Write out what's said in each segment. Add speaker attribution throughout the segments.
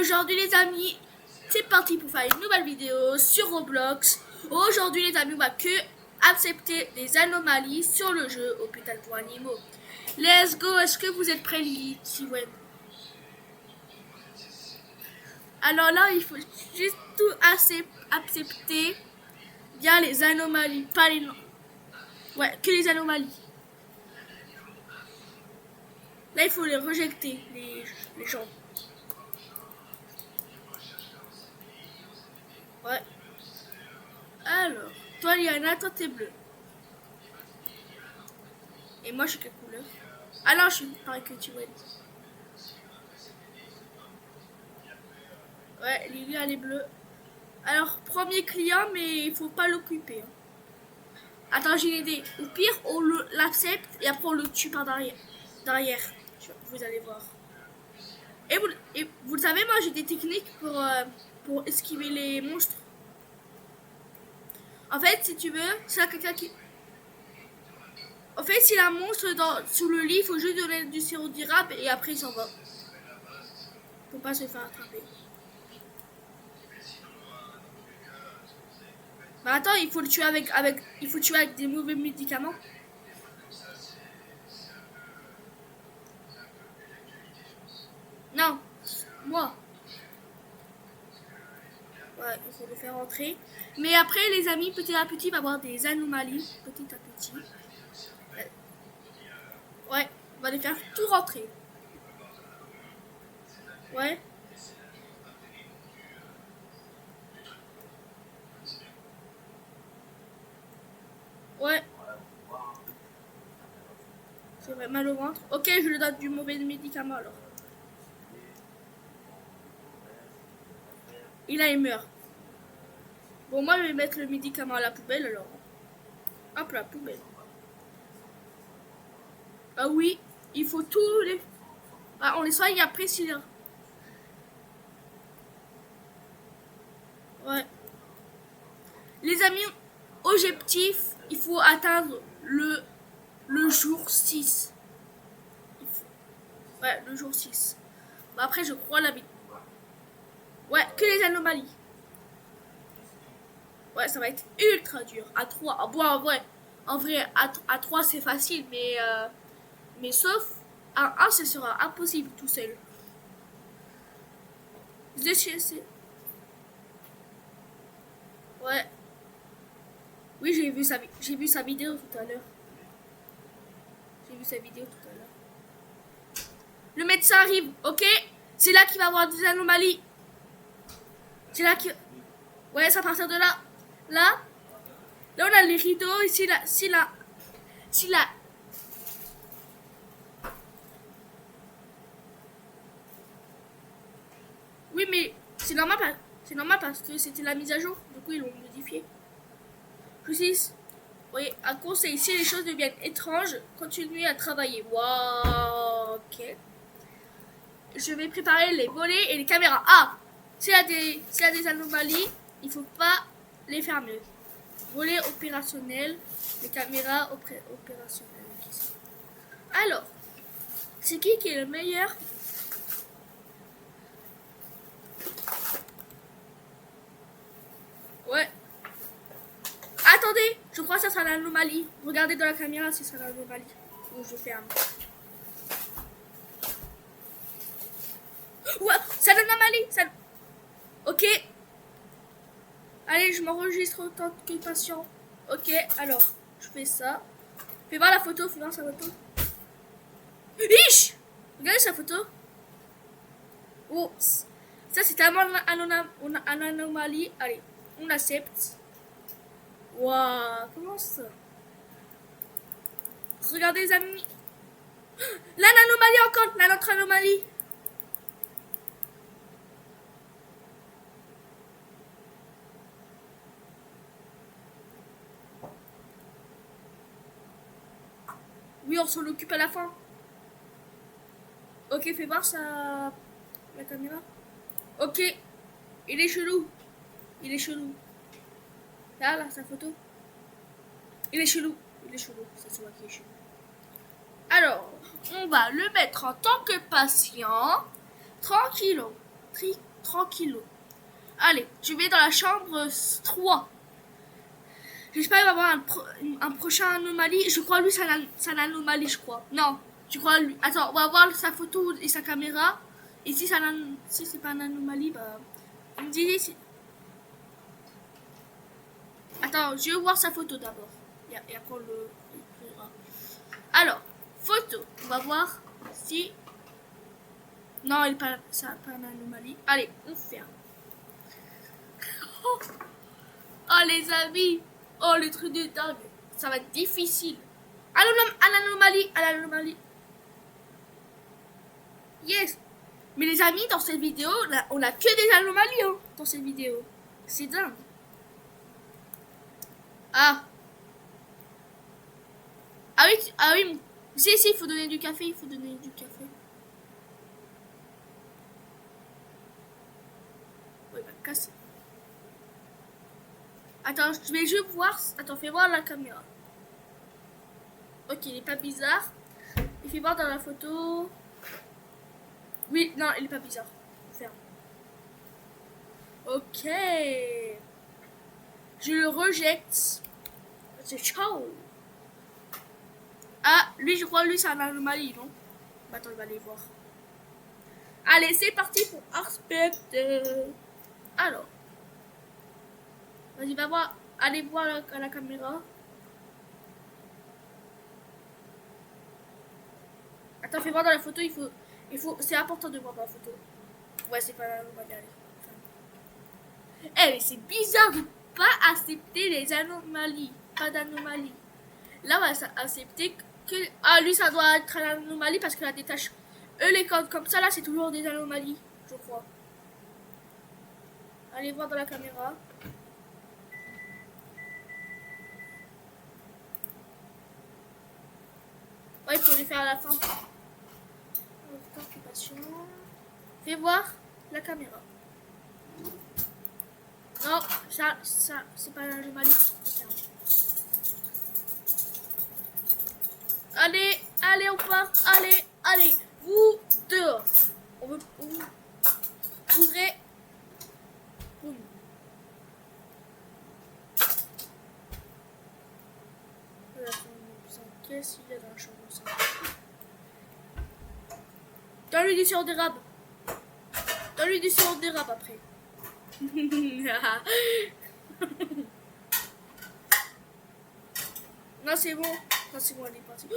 Speaker 1: Aujourd'hui les amis, c'est parti pour faire une nouvelle vidéo sur Roblox. Aujourd'hui les amis, on va que accepter des anomalies sur le jeu Hôpital pour animaux. Let's go, est-ce que vous êtes prêts Lily? Si ouais. Alors là, il faut juste tout accepter bien les anomalies, pas les... Ouais, que les anomalies. Là, il faut les rejeter, les gens. Ouais. Alors, toi, Liana, toi, t'es bleu. Et moi, je suis quelle couleur? Ah non, je suis pareil que tu vois. Ouais, Lily, elle est bleue. Alors, premier client, mais il faut pas l'occuper. Hein. Attends, j'ai une idée. Au pire, on l'accepte et après, on le tue par derrière. Vous allez voir. Et vous le savez, moi, j'ai des techniques pour esquiver les monstres. En fait, si tu veux, c'est quelqu'un qui... En fait, s'il a un monstre sous le lit, il faut juste donner du sirop d'érable et après il s'en va. Faut pas se faire attraper. Bah attends, il faut le tuer avec des mauvais médicaments. Non, moi. Ouais, il faut le faire rentrer. Mais après, les amis, petit à petit, il va y avoir des anomalies. Petit à petit. Ouais, on va les faire tout rentrer. Ouais. Ouais. C'est vrai, mal au ventre. Ok, je lui donne du mauvais médicament alors. Et là, il meurt. Bon, moi, je vais mettre le médicament à la poubelle alors. Hop, la poubelle. Ah oui, il faut tous les... Ah, on les soigne après s'il... Ouais. Les amis, objectif, il faut atteindre le jour 6. Ouais, le jour 6. Bah, après, je crois la vie. Ouais, que les anomalies. Ouais, ça va être ultra dur. À 3. Ah, bon, en vrai, à 3, c'est facile, mais sauf à 1, ce sera impossible tout seul. Ouais. Oui, j'ai vu sa vidéo tout à l'heure. J'ai vu sa vidéo tout à l'heure. Le médecin arrive, ok? C'est là qu'il va avoir des anomalies. C'est là que... Ouais, c'est à partir de là. Là, on a les rideaux. Ici, là. Oui, mais c'est normal parce que c'était la mise à jour. Du coup, ils l'ont modifié. Justice. Oui, un conseil, si les choses deviennent étranges, continuez à travailler. Wow, ok. Je vais préparer les volets et les caméras. Ah, s'il y a des anomalies, il faut pas les fermer. Volets opérationnels, les caméras opérationnelles. Alors, c'est qui est le meilleur? Ouais. Attendez, je crois que ça sera l'anomalie. Regardez dans la caméra si ça sera l'anomalie. Ou je ferme. Ouais, c'est l'anomalie. Ça... Ok. Allez, je m'enregistre en tant que patient. Ok, alors, je fais ça. Fais voir la photo, fais voir sa photo. Ish! Regardez sa photo. Oh, ça c'est tellement une anomalie. Allez, on accepte. Waouh, comment ça? Regardez les amis. L'anomalie encore, notre anomalie. Oui, on s'en occupe à la fin. Ok, fais voir la caméra. Ok, il est chelou. Il est chelou. Là, sa photo. Il est chelou. Ça se voit qu'il est chelou. Alors, on va le mettre en tant que patient. Tranquillo. tranquille. Allez, je vais dans la chambre 3. J'espère qu'il va y avoir un prochain anomalie. Je crois lui c'est un anomalie, je crois. Non, je crois lui. Attends, on va voir sa photo et sa caméra. Et si c'est pas un anomalie, bah vous me dites si... Attends, je vais voir sa photo d'abord. Et après on le verra. Alors, photo. On va voir si... Non, ça pas une anomalie. Allez, on ferme. Oh, oh les amis. Oh le truc de dingue. Ça va être difficile. À l'anomalie. Yes. Mais les amis, dans cette vidéo, on a que des anomalies hein, dans cette vidéo. C'est dingue. Ah. Ah oui. Si, il faut donner du café. Oui, bah, casse. Attends, je vais juste voir. Attends, fais voir la caméra. Ok, il est pas bizarre. Il fait voir dans la photo. Oui, non, il est pas bizarre. Ferme. Ok. Je le rejette. C'est ciao. Ah, lui, je crois, lui, c'est un anomalie, non? Bah, attends, il va aller voir. Allez, c'est parti pour Aspect. Alors. Vas-y, va voir. Allez voir à la caméra. Attends, fais voir dans la photo, c'est important de voir dans la photo. Ouais, c'est pas la anomalie, allez. Eh, mais c'est bizarre de pas accepter les anomalies. Pas d'anomalie. Là, on va accepter que... Ah, lui, ça doit être une anomalie parce que la détache... Eux, les codes comme ça, là, c'est toujours des anomalies, je crois. Allez voir dans la caméra. Ouais, il faut les faire à la fin. Fais voir la caméra. Non, ça c'est pas l'anomalie. Allez, on part. Allez, vous dehors. On veut ouvrez. Boum. Qu'est-ce qu'il y a dans la chambre 5? Donne-lui du sirop d'érable. Donne-lui du sirop d'érable après. Non, c'est bon. Elle est partie.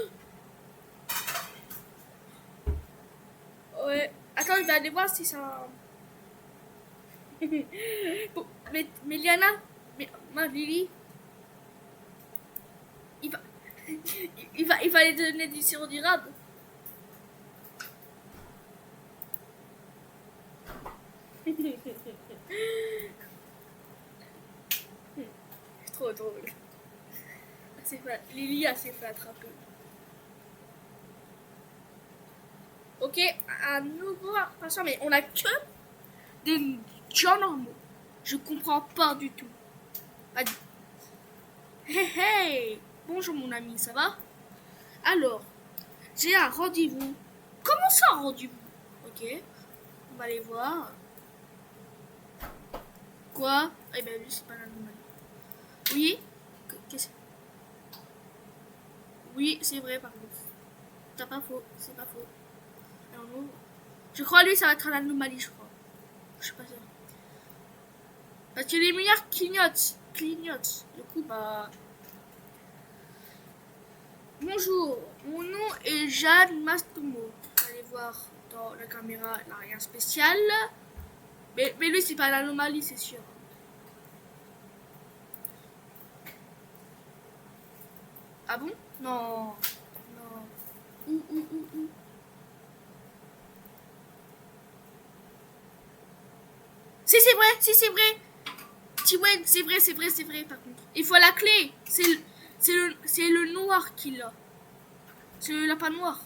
Speaker 1: Ouais. Attends, je vais aller voir si ça... Bon, mais Liana, Lily, il va aller donner du sirop d'érable. C'est trop drôle. Lily s'est fait attraper. Ok, un nouveau patient, mais on a que des gens normaux. Je comprends pas du tout. Hey, bonjour mon ami, ça va? Alors, j'ai un rendez-vous. Comment ça, un rendez-vous? Ok, on va aller voir. Quoi? Eh ben, lui, c'est pas l'anomalie. Oui? Qu'est-ce que... Oui, c'est vrai, par contre. T'as pas faux, c'est pas faux. Alors, non. Je crois, lui, ça va être un anomalie, je crois. Je suis pas sûre. Parce que les lumières clignotent. Du coup, bah... Bonjour, mon nom est Jeanne Mastumo. Allez voir dans la caméra, il n'a rien spécial. Mais lui, c'est pas l'anomalie, c'est sûr. Ah bon? Non. Où? Si, c'est vrai. Tiwen, c'est vrai, par contre. Il faut la clé. C'est le noir qui l'a. C'est le lapin noir.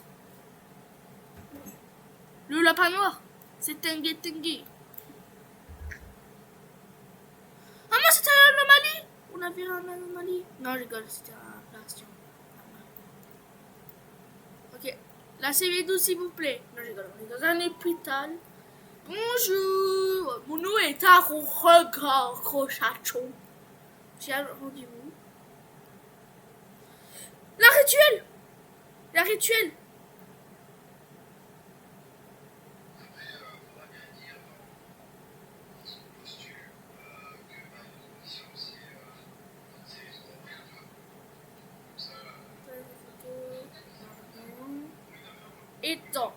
Speaker 1: Le lapin noir. C'est Tengue. Ah, moi, c'était une anomalie. On avait une anomalie. Non, je rigole, c'était un bastion. Ok. La CV12, s'il vous plaît. Non, je rigole, on est dans un hôpital. Bonjour. est un regard, gros chaton. J'ai un rendez-vous. La rituelle. La rituelle. Et dans.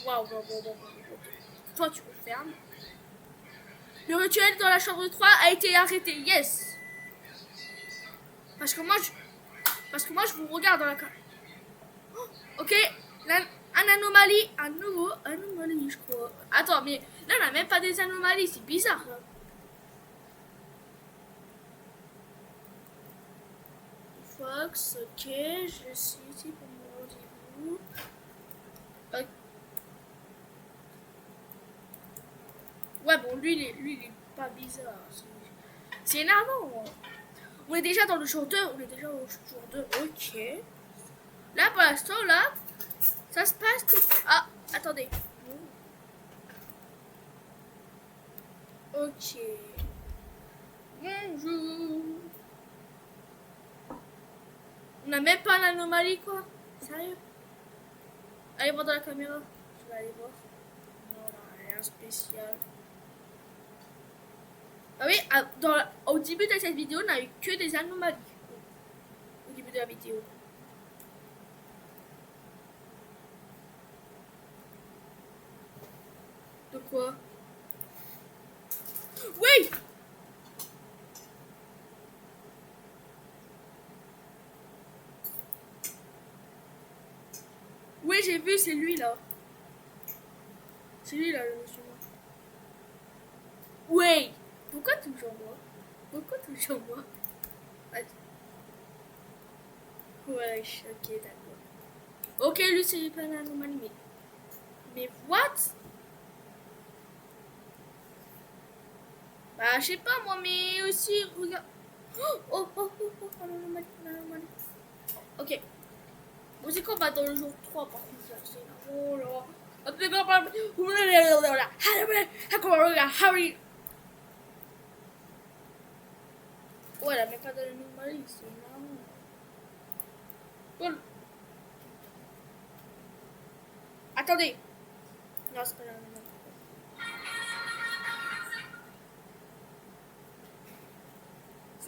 Speaker 1: Waouh. Toi, tu me fermes. Le rituel dans la chambre 3 a été arrêté. Yes. Parce que moi, je vous regarde dans la caméra. Oh, ok. Un anomalie. Un nouveau anomalie, je crois. Attends, mais là, on n'a même pas des anomalies. C'est bizarre, là. Fox, ok. Je suis ici pour mon rendez-vous. Ouais, bon, lui, il est pas bizarre. C'est énervant. On est déjà dans le jour 2. On est déjà au jour 2. Ok. Là, pour l'instant, là, ça se passe tout. Ah, attendez. Ok. Bonjour. On n'a même pas l'anomalie, quoi. Sérieux? Allez voir dans la caméra. Je vais aller voir. Non, rien de spécial. Ah oui, au début de cette vidéo, on n'a eu que des anomalies. Au début de la vidéo. De quoi? Oui! Oui, j'ai vu, c'est lui là. C'est lui là, le monsieur. Oui! Pourquoi toujours moi? Pourquoi toujours moi? Ouais, ok, d'accord. Ok, lui, c'est pas une anomalie, mais what? Bah, je sais pas moi, mais aussi, regarde. Oh, anomalie. Ok. Bon, c'est quoi, bah, dans le jour 3, par contre, là, c'est là. Oh là. Harry. Ouais, là, mais pas d'anomalie, c'est énorme. Cool. Attendez. Non, c'est pas l'anomalie.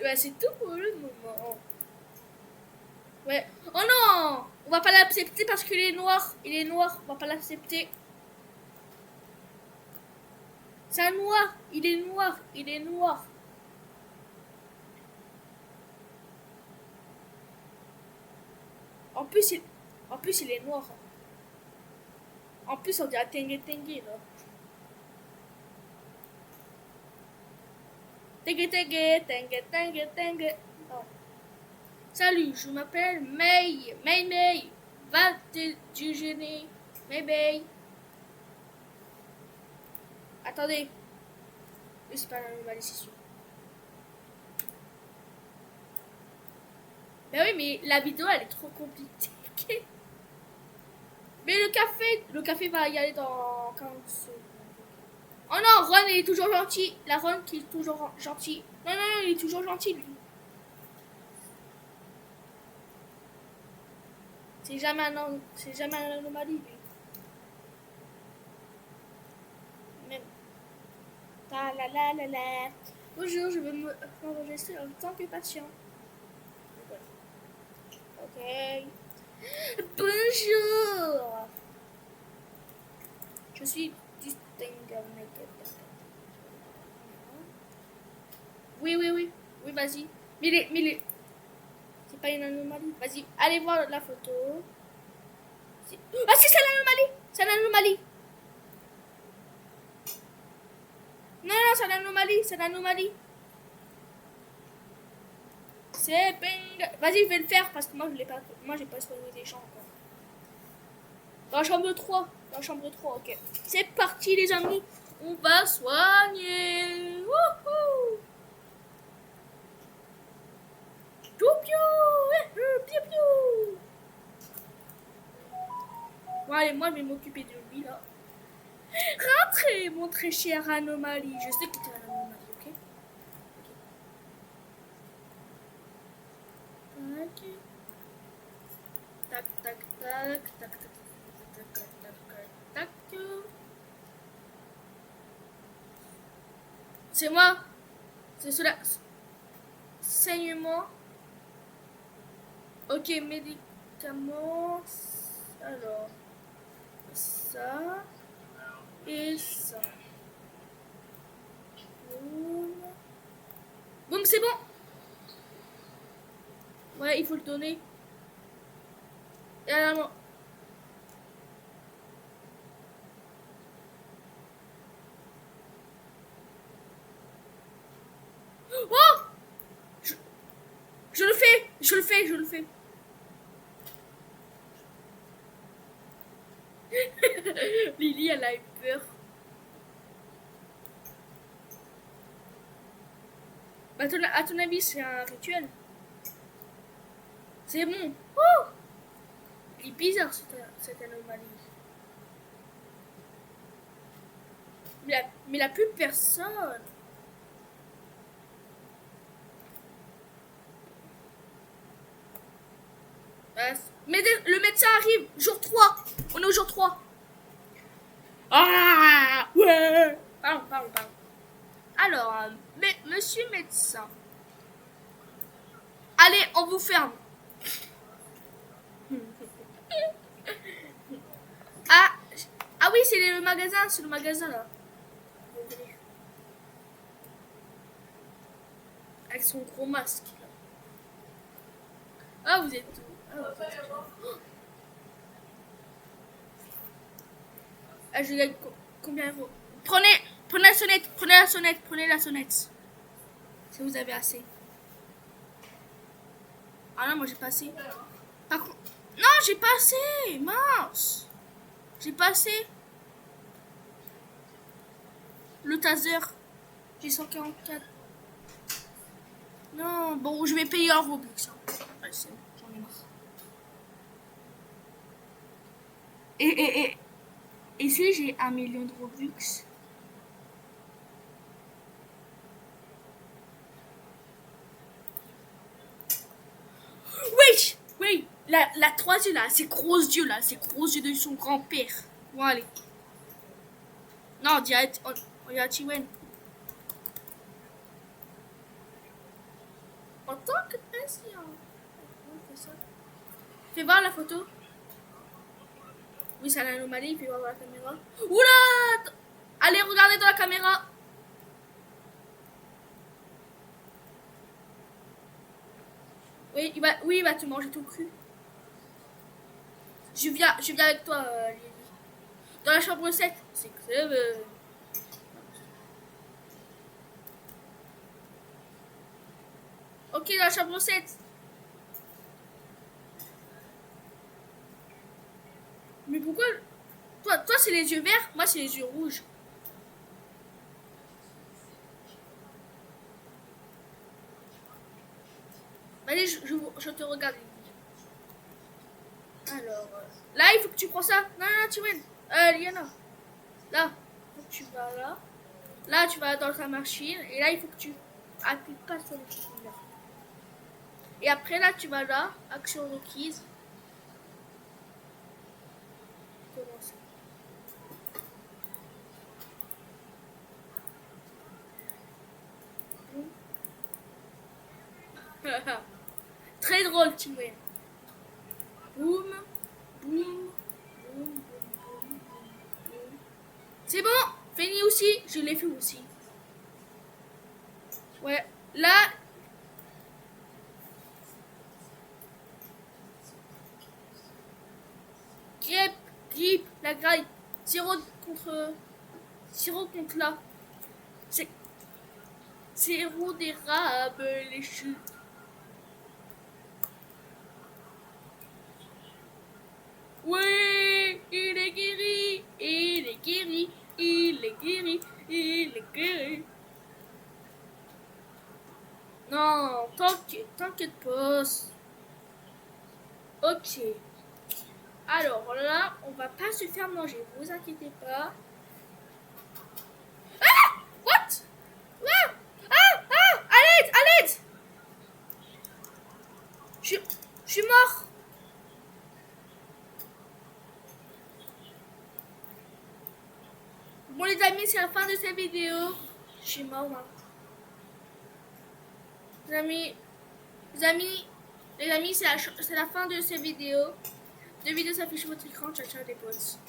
Speaker 1: Ouais, c'est tout pour le moment. Ouais. Oh non! On va pas l'accepter parce qu'il est noir. Il est noir. On va pas l'accepter. C'est un noir. Il est noir. Il est noir. En plus, il est noir. En plus, on dirait Tengue là. Tengue. Oh. Salut, je m'appelle May. May. Va te déjeuner. May. Attendez. C'est pas la nouvelle décision. Mais oui, mais la vidéo, elle est trop compliquée. Mais le café va y aller dans 40 secondes. Oh non, Ron, il est toujours gentil. La Ron qui est toujours gentil. Non, il est toujours gentil, lui. C'est jamais un anomalie, lui. Même. La. Bonjour, je veux m'enregistrer en tant que patient. Ok. Bonjour. Je suis distingué. Oui, vas-y. Mais c'est pas une anomalie. Vas-y, allez voir la photo. Ah, c'est l'anomalie. C'est l'anomalie. Non, c'est l'anomalie. C'est bang. Vas-y, je vais le faire parce que moi, j'ai pas soigné les gens encore. Dans la chambre 3. Ok. C'est parti, les amis. On va soigner. Wouhou. Bon, allez, moi, je vais m'occuper de lui, là. Rentrez, mon très cher anomalie. Je sais que tu es un anomalie, ok? Ok. Tac, tac, tac, tac, tac, tac, tac, tac, tac, tac. C'est moi. C'est cela. Saignement. Ok, médicaments. Alors, ça et ça. Boum. Boum, c'est bon. Ouais, il faut le donner. Et alors, oh, je le fais, je le fais, je le fais. Lily, elle a eu peur. Bah, à ton avis, c'est un rituel? C'est bon. Oh, il est bizarre cette anomalie. Mais la plus personne. Mais le médecin arrive, jour 3. On est au jour 3. Ah ouais. Pardon. Alors, monsieur médecin. Allez, on vous ferme. Ah, ah oui, c'est le magasin là. Avec son gros masque. Là. Ah, vous êtes où? Ah, je gagne combien d'euros? Prenez la sonnette. Si vous avez assez. Ah non, moi j'ai pas assez. Par contre, non, j'ai pas assez. Mince. J'ai pas assez. Le taser. J'ai 144. Non, bon, je vais payer en Robux. Allez, c'est bon, j'en ai marre. Et si j'ai 1 million de Robux? Oui, la troisième là, c'est gros yeux là, c'est gros yeux de son grand-père. Bon, allez. Non, direct, on y a Tiwen. En tant que patient. Fais voir la photo. Oui, c'est l'anomalie, fais voir la caméra. Oula! Allez, regardez dans la caméra. Oui, il va te manger tout cru. Je viens avec toi, Lily. Dans la chambre 7. C'est que ok, dans la chambre 7. Mais pourquoi? Toi c'est les yeux verts, moi c'est les yeux rouges. Allez, je te regarde. Alors, là il faut que tu prends ça. Non, tu win. Liana. Là, tu vas là. Là, tu vas dans ta machine. Et là, il faut que tu appuies pas sur les choses là. Et après, là, tu vas là. Action requise. Commencer. Très drôle, Timwen. Boum, boum, boum, boum. C'est bon, fini aussi. Je l'ai fait aussi. Ouais, là. Grip, la graille. 0 contre là. C'est 0 d'érable, les chutes. Oui, il est guéri, il est guéri, il est guéri, il est guéri. Non, t'inquiète pas. Ok. Alors là, on va pas se faire manger, vous inquiétez pas. Je suis mort. Bon les amis, c'est la fin de cette vidéo. Je suis mort moi. Les amis, c'est la fin de cette vidéo. Deux vidéos s'affichent sur votre écran. Ciao, ciao les potes.